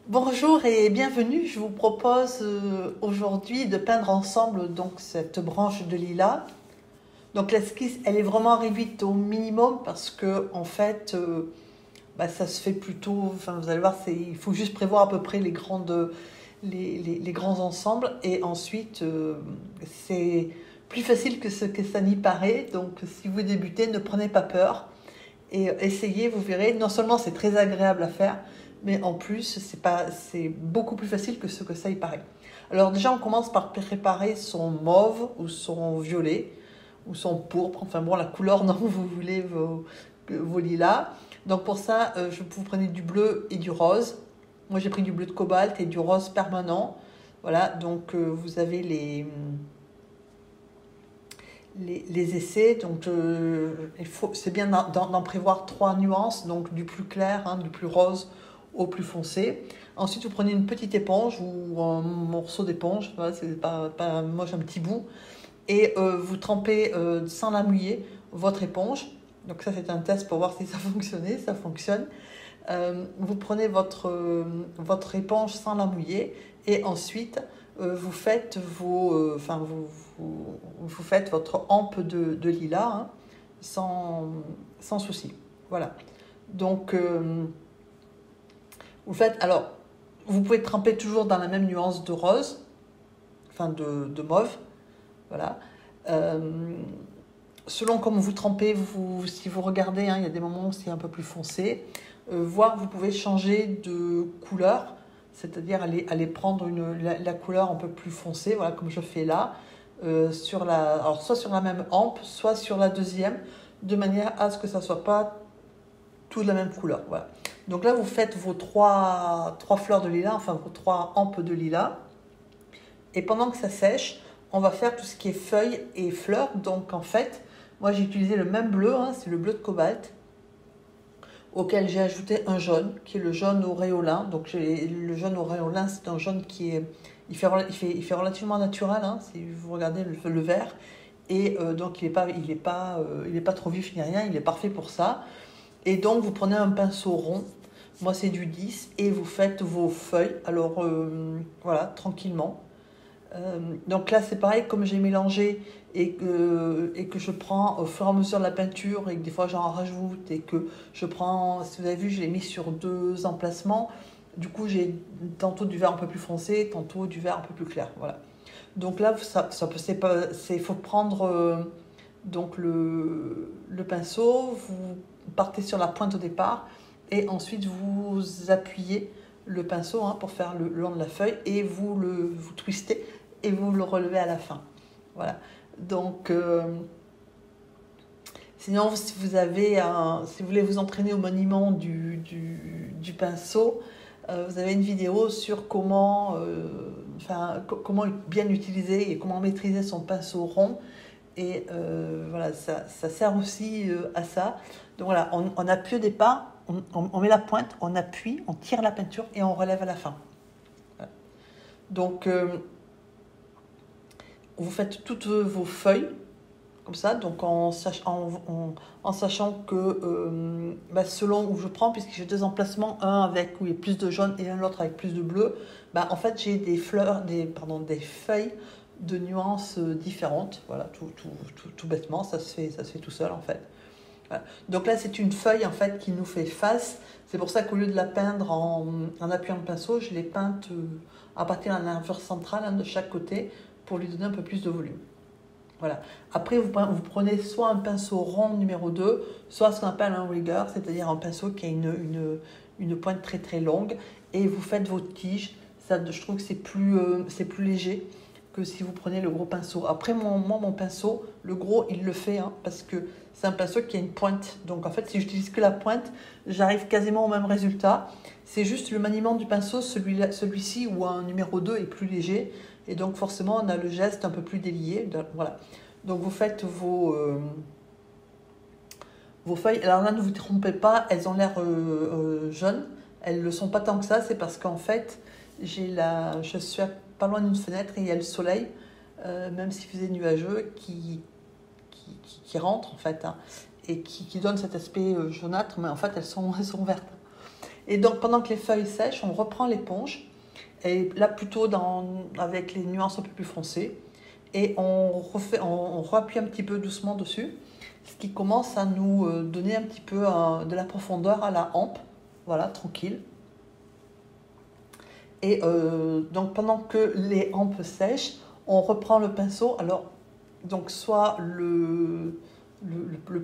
Bonjour et bienvenue. Je vous propose aujourd'hui de peindre ensemble donc cette branche de lilas. Donc l'esquisse, elle est vraiment réduite au minimum parce que en fait, ça se fait plutôt. Enfin, vous allez voir, il faut juste prévoir à peu près les grands ensembles et ensuite c'est plus facile que ce que ça n'y paraît. Donc si vous débutez, ne prenez pas peur. Et essayez, vous verrez, non seulement c'est très agréable à faire, mais en plus c'est beaucoup plus facile que ce que ça y paraît. Alors déjà on commence par préparer son mauve ou son violet ou son pourpre, enfin bon la couleur dont vous voulez vos lilas. Donc pour ça vous prenez du bleu et du rose. Moi j'ai pris du bleu de cobalt et du rose permanent. Voilà, donc vous avez les essais, donc c'est bien d'en prévoir trois nuances, donc du plus clair, du plus rose au plus foncé. Ensuite, vous prenez une petite éponge ou un morceau d'éponge, voilà, c'est pas moche, un petit bout, et vous trempez sans la mouiller votre éponge. Donc ça, c'est un test pour voir si ça fonctionnait, ça fonctionne. Vous prenez votre éponge sans la mouiller et ensuite vous faites vous faites votre hampe de lilas sans souci. Voilà. Donc vous faites, alors vous pouvez tremper toujours dans la même nuance de rose, enfin de mauve. Voilà. Selon comme vous trempez, si vous regardez, il y a des moments où c'est un peu plus foncé. Voire vous pouvez changer de couleur, c'est-à-dire aller prendre la couleur un peu plus foncée, voilà, comme je fais là, alors soit sur la même hampe, soit sur la deuxième, de manière à ce que ça ne soit pas tout de la même couleur. Voilà. Donc là, vous faites vos trois fleurs de lilas, enfin vos trois hampes de lilas. Et pendant que ça sèche, on va faire tout ce qui est feuilles et fleurs. Donc en fait, moi j'ai utilisé le même bleu, c'est le bleu de cobalt, auquel j'ai ajouté un jaune, qui est le jaune auréolin. Donc le jaune auréolin, c'est un jaune il fait relativement naturel, si vous regardez le vert. Et donc il est pas trop vif ni rien, il est parfait pour ça. Et donc vous prenez un pinceau rond, moi c'est du 10, et vous faites vos feuilles, alors voilà, tranquillement. Donc là, c'est pareil, comme j'ai mélangé et que je prends au fur et à mesure de la peinture et que des fois j'en rajoute et que je prends, si vous avez vu, je l'ai mis sur deux emplacements. Du coup, j'ai tantôt du vert un peu plus foncé, tantôt du vert un peu plus clair. Voilà. Donc là, il faut prendre donc le pinceau, vous partez sur la pointe au départ et ensuite vous appuyez le pinceau pour faire le long de la feuille et vous twistez et vous le relevez à la fin. Voilà. Donc, sinon, si vous voulez vous entraîner au maniement du pinceau, vous avez une vidéo sur comment bien utiliser et comment maîtriser son pinceau rond. Et voilà, ça sert aussi à ça. Donc voilà, on appuie au départ, on met la pointe, on appuie, on tire la peinture et on relève à la fin. Voilà. Donc, vous faites toutes vos feuilles comme ça, donc en sachant que selon où je prends, puisque j'ai deux emplacements, un avec où il y a plus de jaune et un autre avec plus de bleu, en fait j'ai des feuilles de nuances différentes, voilà, tout bêtement, ça se fait tout seul en fait. Voilà. Donc là c'est une feuille en fait qui nous fait face, c'est pour ça qu'au lieu de la peindre en appuyant le pinceau, je l'ai peinte à partir d'un nervure centrale de chaque côté pour lui donner un peu plus de volume. Voilà. Après, vous prenez soit un pinceau rond numéro 2, soit ce qu'on appelle un rigger, c'est-à-dire un pinceau qui a une pointe très très longue, et vous faites votre tige. Ça, je trouve que c'est plus léger que si vous prenez le gros pinceau. Après, mon pinceau, le gros, il le fait, parce que c'est un pinceau qui a une pointe. Donc en fait, si j'utilise que la pointe, j'arrive quasiment au même résultat. C'est juste le maniement du pinceau, celui-ci ou un numéro 2 est plus léger. Et donc forcément, on a le geste un peu plus délié. Voilà. Donc vous faites vos feuilles. Alors là, ne vous trompez pas, elles ont l'air jaunes. Elles ne le sont pas tant que ça. C'est parce qu'en fait, je suis pas loin d'une fenêtre et il y a le soleil, même s'il faisait nuageux, qui rentre en fait, et qui donne cet aspect jaunâtre. Mais en fait, elles sont vertes. Et donc pendant que les feuilles sèchent, on reprend l'éponge, et là plutôt avec les nuances un peu plus foncées, et on reappuie un petit peu doucement dessus, ce qui commence à nous donner un petit peu de la profondeur à la hampe, voilà, tranquille. Et donc pendant que les hampes sèchent, on reprend le pinceau, alors donc soit le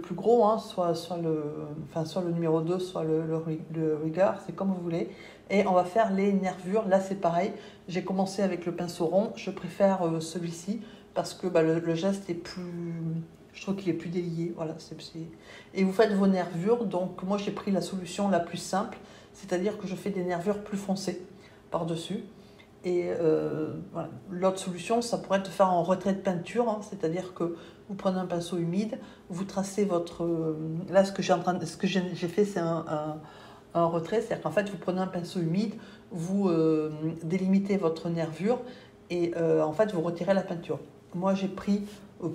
plus gros, hein, soit le numéro 2, soit le rigueur, c'est comme vous voulez. Et on va faire les nervures. Là, c'est pareil. J'ai commencé avec le pinceau rond. Je préfère celui-ci parce que le geste est plus... Je trouve qu'il est plus délié. Voilà, Et vous faites vos nervures. Donc, moi, j'ai pris la solution la plus simple, c'est-à-dire que je fais des nervures plus foncées par-dessus. Et voilà. L'autre solution, ça pourrait être de faire en retrait de peinture, hein, c'est-à-dire que vous prenez un pinceau humide, vous tracez votre... Là, ce que j'ai fait, c'est un retrait, c'est-à-dire qu'en fait, vous prenez un pinceau humide, vous délimitez votre nervure et en fait, vous retirez la peinture. Moi, j'ai pris,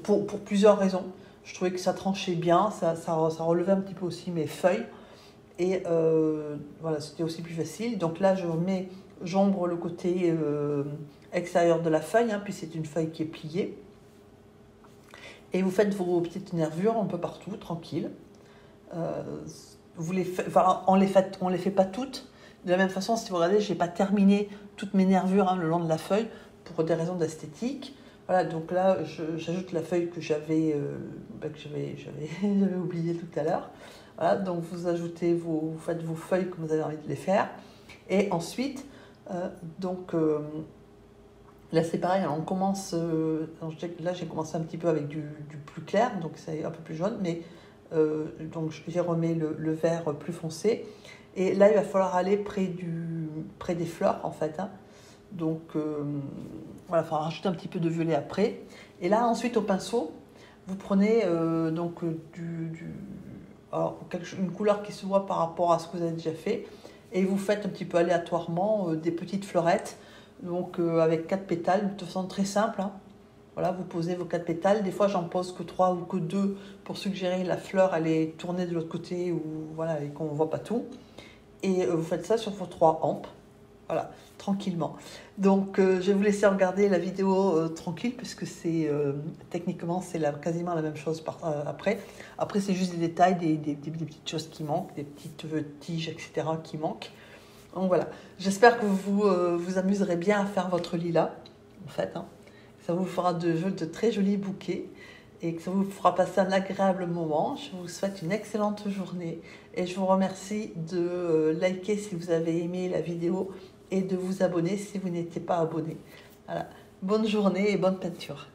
pour plusieurs raisons, je trouvais que ça tranchait bien, ça relevait un petit peu aussi mes feuilles, et voilà, c'était aussi plus facile. Donc là, j'ombre le côté extérieur de la feuille, hein, puis c'est une feuille qui est pliée. Et vous faites vos petites nervures un peu partout, tranquille. On les fait pas toutes. De la même façon, si vous regardez, je n'ai pas terminé toutes mes nervures, hein, le long de la feuille pour des raisons d'esthétique. Voilà, donc là, j'ajoute la feuille que j'avais oublié tout à l'heure. Voilà, donc vous faites vos feuilles comme vous avez envie de les faire. Et ensuite, là c'est pareil, on commence, là j'ai commencé un petit peu avec du plus clair, donc c'est un peu plus jaune, mais donc j'ai remis le vert plus foncé. Et là il va falloir aller près des fleurs en fait, hein. Donc voilà, il faudra rajouter un petit peu de violet après. Et là ensuite au pinceau, vous prenez une couleur qui se voit par rapport à ce que vous avez déjà fait, et vous faites un petit peu aléatoirement des petites fleurettes, donc avec 4 pétales, de façon très simple, hein. Voilà, vous posez vos 4 pétales. Des fois, j'en pose que 3 ou que 2 pour suggérer la fleur, elle est tournée de l'autre côté, ou voilà, et qu'on ne voit pas tout. Et vous faites ça sur vos 3 hampes, voilà, tranquillement. Donc, je vais vous laisser regarder la vidéo tranquille, puisque techniquement, c'est quasiment la même chose après. Après, c'est juste des détails, des petites choses qui manquent, des petites tiges, etc. qui manquent. Donc voilà, j'espère que vous vous amuserez bien à faire votre lilas, en fait, hein. Ça vous fera de très jolis bouquets et que ça vous fera passer un agréable moment. Je vous souhaite une excellente journée et je vous remercie de liker si vous avez aimé la vidéo et de vous abonner si vous n'étiez pas abonné. Voilà. Bonne journée et bonne peinture.